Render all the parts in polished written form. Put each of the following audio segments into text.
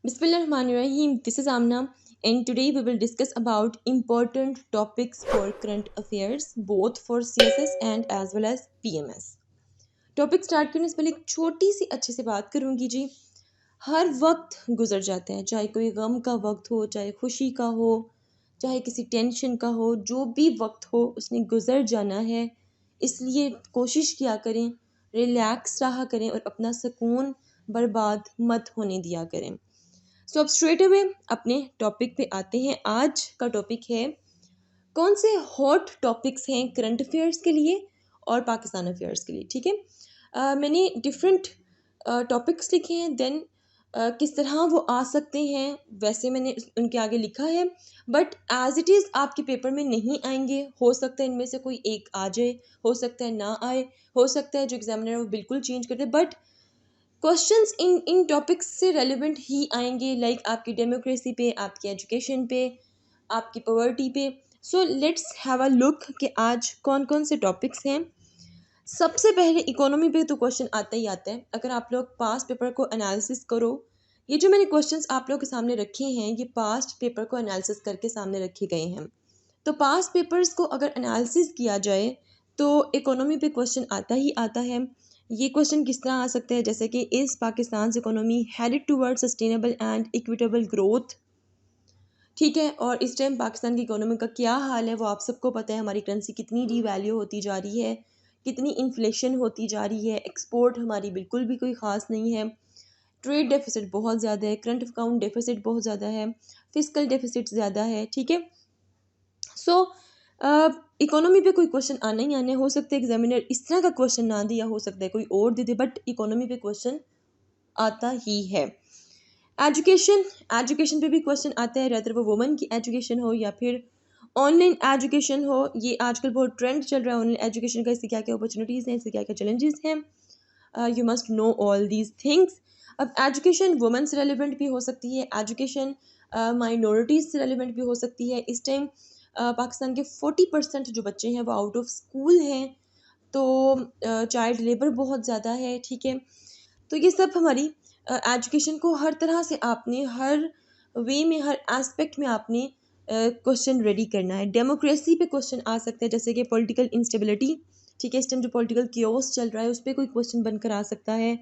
Bismillahirrahmanirrahim. This is Amna, and today we will discuss about important topics for current affairs, both for CSS and as well as PMS. Topic start करने से पहले एक छोटी सी अच्छे से बात करूंगी जी। हर वक्त गुजर जाता है, चाहे कोई गम का वक्त हो, चाहे खुशी का हो, चाहे किसी टेंशन का हो, जो भी वक्त हो उसने गुजर जाना है। इसलिए कोशिश किया करें, रिलैक्स रहा करें और अपना सुकून बर्बाद मत होने दिया करें। सो अब स्ट्रेट अवे अपने टॉपिक पे आते हैं। आज का टॉपिक है कौन से हॉट टॉपिक्स हैं करंट अफेयर्स के लिए और पाकिस्तान अफेयर्स के लिए। ठीक है, मैंने डिफरेंट टॉपिक्स लिखे हैं, देन किस तरह वो आ सकते हैं वैसे मैंने उनके आगे लिखा है, बट एज इट इज़ आपके पेपर में नहीं आएंगे। हो सकता है इनमें से कोई एक आ जाए, हो सकता है ना आए, हो सकता है जो एग्जामिनर है वो बिल्कुल चेंज कर दे, बट क्वेश्चंस इन टॉपिक्स से रेलिवेंट ही आएंगे, लाइक आपकी डेमोक्रेसी पे, आपकी एजुकेशन पे, आपकी पॉवर्टी पे। So let's have a look कि आज कौन कौन से टॉपिक्स हैं। सबसे पहले इकोनॉमी पे तो क्वेश्चन आता ही आता है। अगर आप लोग पास्ट पेपर को एनालिसिस करो, ये जो मैंने क्वेश्चंस आप लोग के सामने रखे हैं ये पास्ट पेपर को एनालिसिस करके सामने रखे गए हैं। तो पास्ट पेपर्स को अगर एनालिसिस किया जाए तो इकोनॉमी पे क्वेश्चन आता ही आता है। ये क्वेश्चन किस तरह आ सकता है, जैसे कि is Pakistan economy headed toward sustainable and equitable growth. ठीक है, और इस टाइम पाकिस्तान की इकोनॉमी का क्या हाल है वो आप सबको पता है। हमारी करेंसी कितनी डीवैल्यू होती जा रही है, कितनी इन्फ्लेशन होती जा रही है, एक्सपोर्ट हमारी बिल्कुल भी कोई ख़ास नहीं है, ट्रेड डेफिसिट बहुत ज़्यादा है, करंट अकाउंट डेफिसिट बहुत ज़्यादा है, फिजिकल डेफिसिट ज़्यादा है। ठीक है, सो इकोनॉमी पे कोई क्वेश्चन आना ही आना है। हो सकता है एग्जामिनर इस तरह का क्वेश्चन ना दे, या हो सकता है कोई और दे दे, बट इकोनॉमी पे क्वेश्चन आता ही है। एजुकेशन, एजुकेशन पे भी क्वेश्चन आता है, रेदर वो वुमेन की एजुकेशन हो या फिर ऑनलाइन एजुकेशन हो। ये आजकल बहुत ट्रेंड चल रहा है ऑनलाइन एजुकेशन का, इससे क्या क्या अपॉर्चुनिटीज़ हैं, इससे क्या क्या चैलेंजेस हैं। You must know all these things. अब एजुकेशन वुमेन से रेलिवेंट भी हो सकती है, एजुकेशन माइनॉरिटीज़ से रेलिवेंट भी हो सकती है। इस टाइम पाकिस्तान के 40% जो बच्चे हैं वो आउट ऑफ स्कूल हैं, तो चाइल्ड लेबर बहुत ज़्यादा है। ठीक है, तो ये सब हमारी एजुकेशन को हर तरह से आपने हर वे में, हर एस्पेक्ट में आपने क्वेश्चन रेडी करना है। डेमोक्रेसी पे क्वेश्चन आ सकता है, जैसे कि पॉलिटिकल इंस्टेबिलिटी। ठीक है, इस टाइम जो पॉलिटिकल कियोस चल रहा है उस पर कोई क्वेश्चन बनकर आ सकता है,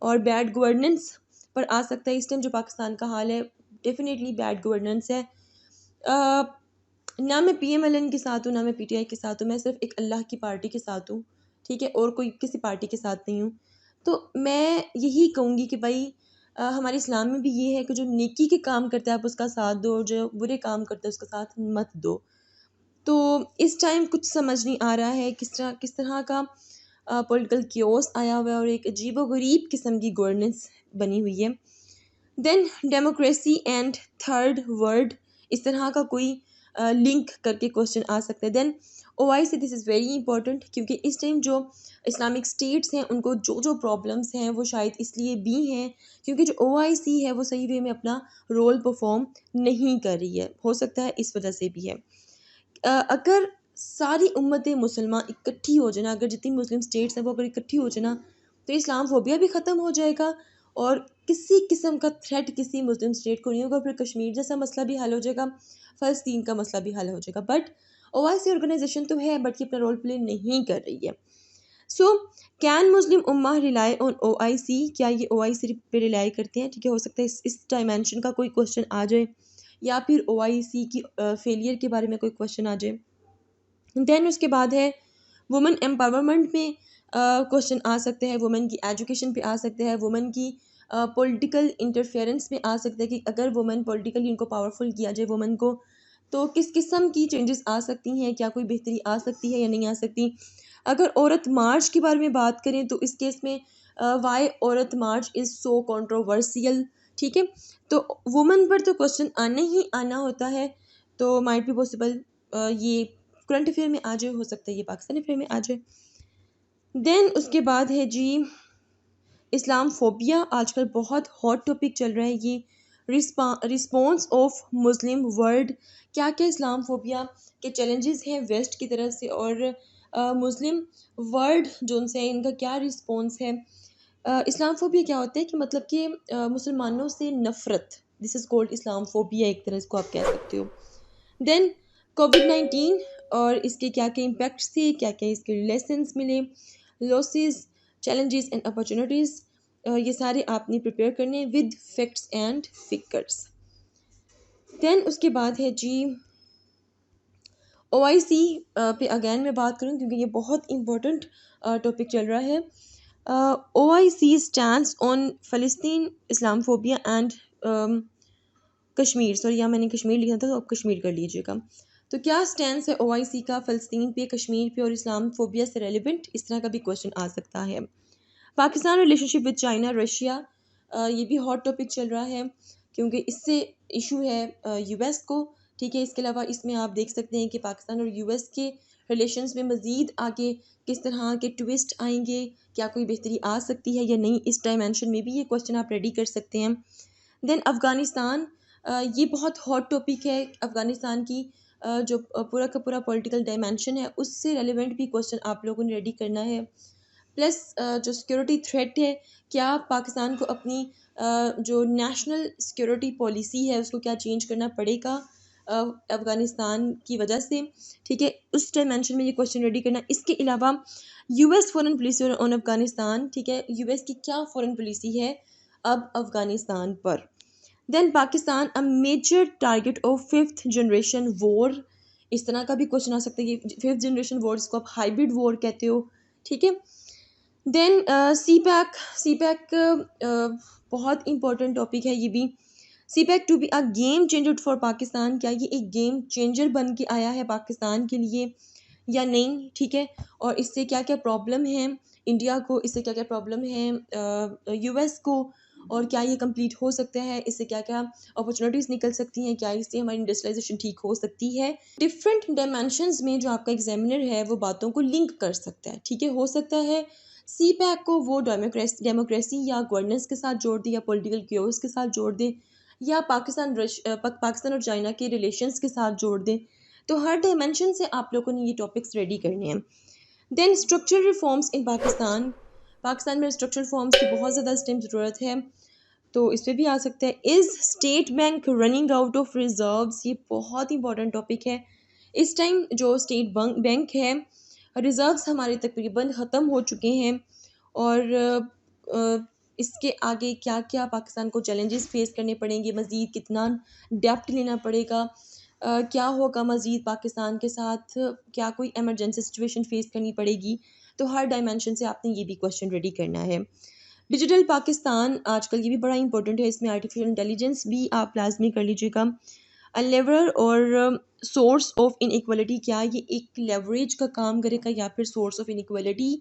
और बैड गवर्नेंस पर आ सकता है। इस टाइम जो पाकिस्तान का हाल है डेफिनेटली बैड गवर्नेंस है। अ, ना मैं PMLN के साथ हूँ, ना मैं PTI के साथ हूँ, मैं सिर्फ एक अल्लाह की पार्टी के साथ हूँ। ठीक है, और कोई किसी पार्टी के साथ नहीं हूँ। तो मैं यही कहूँगी कि भाई हमारे इस्लाम में भी ये है कि जो नेकी के काम करता है आप उसका साथ दो, और जो बुरे काम करता है उसका साथ मत दो। तो इस टाइम कुछ समझ नहीं आ रहा है किस तरह का पॉलिटिकल क्योस आया हुआ है, और एक अजीबोगरीब किस्म की गवर्नेंस बनी हुई है। Then democracy and third world, इस तरह का कोई लिंक करके क्वेश्चन आ सकता है। Then OIC, this is very important, क्योंकि इस टाइम जो इस्लामिक स्टेट्स हैं उनको जो जो प्रॉब्लम्स हैं वो शायद इसलिए भी हैं क्योंकि जो OIC है वो सही वे में अपना रोल परफॉर्म नहीं कर रही है। हो सकता है इस वजह से भी है। अगर सारी उम्मत मुसलमान इकट्ठी हो जाए ना, अगर जितनी मुस्लिम स्टेट्स हैं वो अगर इकट्ठी हो जाए ना, तो इस्लाम फोबिया भी ख़त्म हो जाएगा, और किसी किस्म का थ्रेट किसी मुस्लिम स्टेट को नहीं होगा। फिर कश्मीर जैसा मसला भी हल हो जाएगा, फ़लस्तीन का मसला भी हल हो जाएगा। बट OIC ऑर्गेनाइजेशन तो है, बट ये अपना रोल प्ले नहीं कर रही है। So can Muslim Umma rely on OIC, क्या ये OIC पे रिलाई करते हैं? ठीक है, हो सकता है इस डायमेंशन का कोई क्वेश्चन आ जाए, या फिर OIC की फेलियर के बारे में कोई क्वेश्चन आ जाए। देन उसके बाद है वुमेन एम्पावरमेंट में क्वेश्चन आ सकते हैं, वुमेन की एजुकेशन पे आ सकते हैं, वुमेन की पॉलिटिकल इंटरफेरेंस में आ सकता है कि अगर वुमेन पॉलिटिकली इनको पावरफुल किया जाए वुमेन को, तो किस किस्म की चेंजेस आ सकती हैं, क्या कोई बेहतरी आ सकती है या नहीं आ सकती। अगर औरत मार्च के बारे में बात करें तो इस केस में वाई औरत मार्च इज़ सो कंट्रोवर्शियल। ठीक है, तो वुमेन पर तो क्वेश्चन आना ही आना होता है, तो माइट बी पॉसिबल ये करंट अफेयर में आ जाए, हो सकता है ये पाकिस्तानी अफेयर में आ जाए। देन उसके बाद है जी इस्लाम फोबिया, आजकल बहुत हॉट टॉपिक चल रहा है ये। रिस्पॉन्स ऑफ मुस्लिम वर्ल्ड, क्या क्या इस्लाम फोबिया के चैलेंजेस हैं वेस्ट की तरफ से, और मुस्लिम वर्ल्ड जो उनसे इनका क्या रिस्पॉन्स है। इस्लामोफोबिया क्या होता है कि मतलब कि मुसलमानों से नफ़रत, दिस इज़ कॉल्ड इस्लामोफोबिया, एक तरह इसको आप कह सकते हो। देन कोविड-19 और इसके क्या-क्या इम्पैक्ट्स थे, क्या-क्या इसके लेसन्स मिले, लॉसेस, चैलेंजेस एंड अपॉर्चुनिटीज़, ये सारे आपने प्रिपेयर करने हैं with facts and figures. Then उसके बाद है जी ओआईसी पे अगेन मैं बात करूँ क्योंकि ये बहुत इंपॉर्टेंट टॉपिक चल रहा है। OIC stands on Palestine, Islamophobia and Kashmir, sorry यहाँ मैंने कश्मीर लिखा था तो आप कश्मीर कर लीजिएगा। तो क्या स्टैंड है ओआईसी का फ़लस्तीन पे, कश्मीर पे और इस्लामोफोबिया से रेलिवेंट, इस तरह का भी क्वेश्चन आ सकता है। Pakistan relationship with China, Russia, ये भी हॉट टॉपिक चल रहा है क्योंकि इससे इशू है यूएस को। ठीक है, इसके अलावा इसमें आप देख सकते हैं कि पाकिस्तान और यूएस के रिलेशंस में मज़ीद आगे किस तरह के ट्विस्ट आएंगे, क्या कोई बेहतरी आ सकती है या नहीं, इस डायमेंशन में भी ये क्वेश्चन आप रेडी कर सकते हैं। देन अफ़गानिस्तान, ये बहुत हॉट टॉपिक है। अफ़गानिस्तान की जो पूरा का पूरा पॉलिटिकल डायमेंशन है उससे रेलिवेंट भी क्वेश्चन आप लोगों ने रेडी करना है। प्लस जो सिक्योरिटी थ्रेट है, क्या पाकिस्तान को अपनी जो नेशनल सिक्योरिटी पॉलिसी है उसको क्या चेंज करना पड़ेगा अफ़गानिस्तान की वजह से। ठीक है, उस डायमेंशन में ये क्वेश्चन रेडी करना। इसके अलावा US foreign policy on Afghanistan, ठीक है, यूएस की क्या फॉरेन पॉलिसी है अब अफ़गानिस्तान पर। Then Pakistan a major target of fifth generation war, इस तरह का भी क्वेश्चन आ सकता है कि फिफ्थ जनरेशन वॉर, इसको आप हाइब्रिड वॉर कहते हो। ठीक है, then CPEC, CPEC बहुत इंपॉर्टेंट टॉपिक है ये भी। CPEC to be a game changer for Pakistan, क्या ये एक गेम चेंजर बन के आया है पाकिस्तान के लिए या नहीं। ठीक है, और इससे क्या क्या प्रॉब्लम है इंडिया को, इससे क्या क्या प्रॉब्लम है यूएस को, और क्या ये कंप्लीट हो सकता है, इससे क्या क्या अपॉर्चुनिटीज़ निकल सकती हैं, क्या इससे हमारी इंडस्ट्रियलाइजेशन ठीक हो सकती है। डिफरेंट डायमेंशंस में जो आपका एग्जामिनर है वो बातों को लिंक कर सकता है। ठीक है, हो सकता है सी पैक को वो डेमोक्रेसी या गवर्नेंस के साथ जोड़ दे, या पॉलिटिकल क्योर्स के साथ जोड़ दे, या पाकिस्तान और चाइना के रिलेशंस के साथ जोड़ दें। तो हर डायमेंशन से आप लोगों ने ये टॉपिक्स रेडी करने हैं। Then structural reforms in Pakistan, Pakistan में स्ट्रक्चरल रिफॉर्म्स की बहुत ज़्यादा इस टाइम ज़रूरत है, तो इस पर भी आ सकता है। Is state bank running out of reserves, ये बहुत इंपॉर्टेंट टॉपिक है। इस टाइम जो स्टेट बैंक है, रिजर्व्स हमारे तकरीबन ख़त्म हो चुके हैं, और इसके आगे क्या क्या पाकिस्तान को चैलेंजेस फेस करने पड़ेंगे, मज़ीद कितना डेप्ट लेना पड़ेगा, क्या होगा मज़ीद पाकिस्तान के साथ, क्या कोई एमरजेंसी सिचुएशन फेस करनी पड़ेगी। तो हर डायमेंशन से आपने ये भी क्वेश्चन रेडी करना है। डिजिटल पाकिस्तान आजकल ये भी बड़ा इंपॉर्टेंट है, इसमें आर्टिफिशियल इंटेलिजेंस भी आप लाजमी कर लीजिएगा। अ लेवर और सोर्स ऑफ इनइक्वालिटी, क्या ये एक लेवरेज का काम करेगा या फिर सोर्स ऑफ इनइक्वालिटी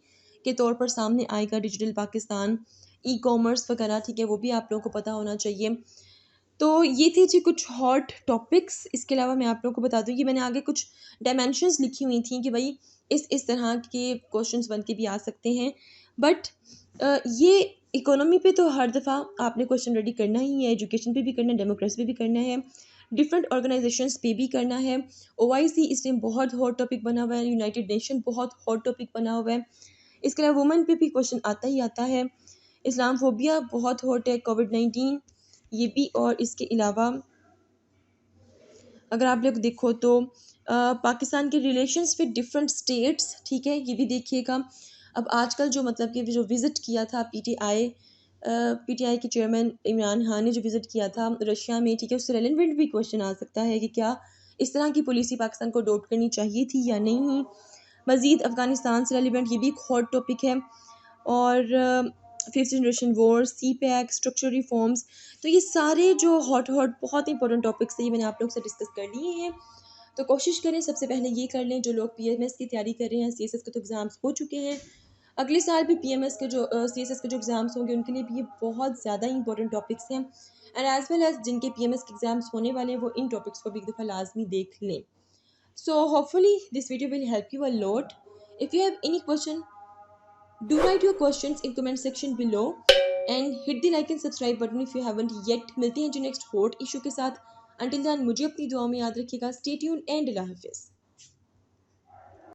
के तौर पर सामने आएगा डिजिटल पाकिस्तान। ई कॉमर्स वगैरह, ठीक है, वो भी आप लोगों को पता होना चाहिए। तो ये थे जी कुछ हॉट टॉपिक्स। इसके अलावा मैं आप लोगों को बता दूँ कि मैंने आगे कुछ डायमेंशंस लिखी हुई थी कि भाई इस तरह के क्वेश्चंस बन के भी आ सकते हैं। बट ये इकोनॉमी पे तो हर दफ़ा आपने क्वेश्चन रेडी करना ही है, एजुकेशन पे भी करना है, डेमोक्रेसी पे भी करना है, डिफरेंट ऑर्गेनाइजेशंस पे भी करना है। ओआईसी इस टाइम बहुत हॉट टॉपिक बना हुआ है, यूनाइटेड नेशन बहुत हॉट टॉपिक बना हुआ है। इसके अलावा वुमेन पे भी क्वेश्चन आता ही आता है। इस्लामोफोबिया बहुत हॉट है, कोविड-19 ये भी। और इसके अलावा अगर आप लोग देखो तो पाकिस्तान के रिलेशंस विद डिफरेंट स्टेट्स, ठीक है, ये भी देखिएगा। अब आजकल जो मतलब कि जो विज़िट किया था पीटीआई के चेयरमैन इमरान खान ने जो विज़िट किया था रशिया में, ठीक है, उससे रेलेवेंट भी क्वेश्चन आ सकता है कि क्या इस तरह की पॉलिसी पाकिस्तान को अडॉप्ट करनी चाहिए थी या नहीं। मज़ीद अफ़गानिस्तान से रेलिवेंट ये भी एक हॉट टॉपिक है। और फिफ्थ जनरेशन वॉर, सी पैक, स्ट्रक्चरल रिफॉर्म्स, तो ये सारे जो हॉट हॉट बहुत इंपॉर्टेंट टॉपिक्स हैं, ये मैंने आप लोग से डिस्कस कर लिए हैं। तो कोशिश करें सबसे पहले ये कर लें, जो लोग पीएमएस की तैयारी कर रहे हैं, सीएसएस के तो एग्ज़ाम्स हो चुके हैं, अगले साल भी पीएमएस के जो सीएसएस के जो एग्ज़ाम्स होंगे उनके लिए भी ये बहुत ज़्यादा इंपॉर्टेंट टॉपिक्स हैं। एंड एज वेल एज जिनके पीएमएस के एग्ज़ाम्स होने वाले हैं वो इन टॉपिक्स को भी एक दफ़ा लाजमी देख लें। So hopefully this video will help you a lot. If you have any question, do write your questions in comment section below and hit the like and subscribe button if you haven't yet. मिलते हैं जो next hot issue के साथ। Until then मुझे अपनी दुआ में याद रखिएगा। Stay tuned and अल्लाह हाफिज़।